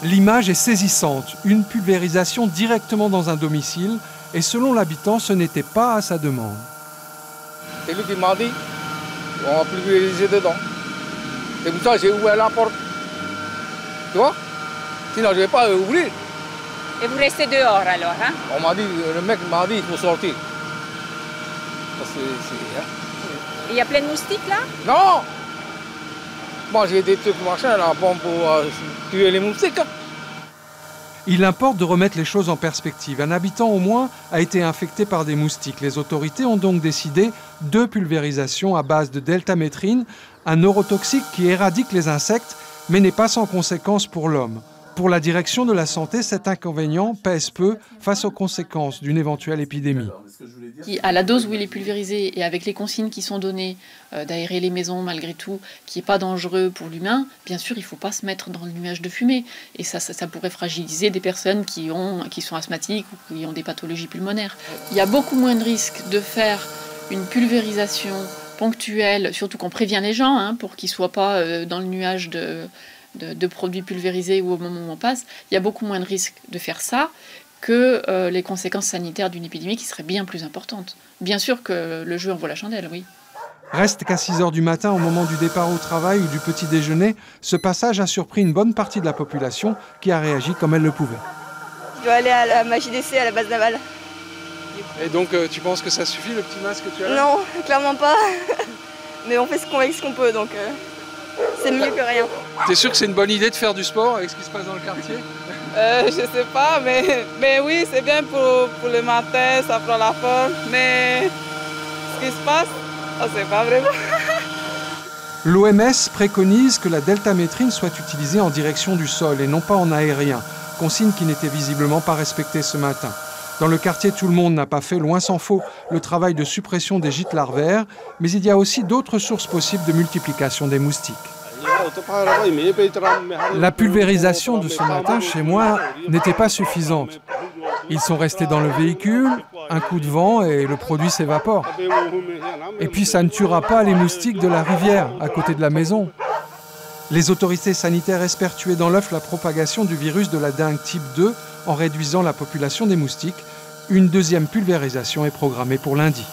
L'image est saisissante, une pulvérisation directement dans un domicile, et selon l'habitant, ce n'était pas à sa demande. C'est lui qui m'a dit, on va pulvériser dedans. C'est pour ça que j'ai ouvert la porte. Tu vois? Sinon, je ne vais pas ouvrir. Et vous restez dehors alors, hein? On m'a dit, le mec m'a dit, il faut sortir. Il y a plein de moustiques là? Non! Moi j'ai des trucs machin là pour tuer les moustiques. Il importe de remettre les choses en perspective. Un habitant au moins a été infecté par des moustiques. Les autorités ont donc décidé 2 pulvérisations à base de deltamétrine, un neurotoxique qui éradique les insectes mais n'est pas sans conséquences pour l'homme. Pour la direction de la santé, cet inconvénient pèse peu face aux conséquences d'une éventuelle épidémie. À la dose où il est pulvérisé et avec les consignes qui sont données d'aérer les maisons malgré tout, qui n'est pas dangereux pour l'humain, bien sûr il ne faut pas se mettre dans le nuage de fumée. Et ça pourrait fragiliser des personnes qui sont asthmatiques ou qui ont des pathologies pulmonaires. Il y a beaucoup moins de risques de faire une pulvérisation ponctuelle, surtout qu'on prévient les gens hein, pour qu'ils ne soient pas dans le nuage de produits pulvérisés ou au moment où on passe. Il y a beaucoup moins de risques de faire ça que les conséquences sanitaires d'une épidémie qui seraient bien plus importantes. Bien sûr que le jeu en vaut la chandelle, oui. Reste qu'à 6 h du matin, au moment du départ au travail ou du petit déjeuner, ce passage a surpris une bonne partie de la population qui a réagi comme elle le pouvait. Je dois aller à la MJDC, à la base navale. Et donc tu penses que ça suffit le petit masque que tu as là? Non, clairement pas. Mais on fait avec ce qu'on peut, donc c'est mieux que rien. T'es sûr que c'est une bonne idée de faire du sport avec ce qui se passe dans le quartier? Je sais pas, mais oui, c'est bien pour le matin, ça prend la forme, mais ce qui se passe, on sait pas vraiment. L'OMS préconise que la deltamétrine soit utilisée en direction du sol et non pas en aérien, consigne qui n'était visiblement pas respectée ce matin. Dans le quartier, tout le monde n'a pas fait, loin s'en faut, le travail de suppression des gîtes larvaires, mais il y a aussi d'autres sources possibles de multiplication des moustiques. La pulvérisation de ce matin chez moi n'était pas suffisante. Ils sont restés dans le véhicule, un coup de vent et le produit s'évapore. Et puis ça ne tuera pas les moustiques de la rivière à côté de la maison. Les autorités sanitaires espèrent tuer dans l'œuf la propagation du virus de la dengue type 2 en réduisant la population des moustiques. Une deuxième pulvérisation est programmée pour lundi.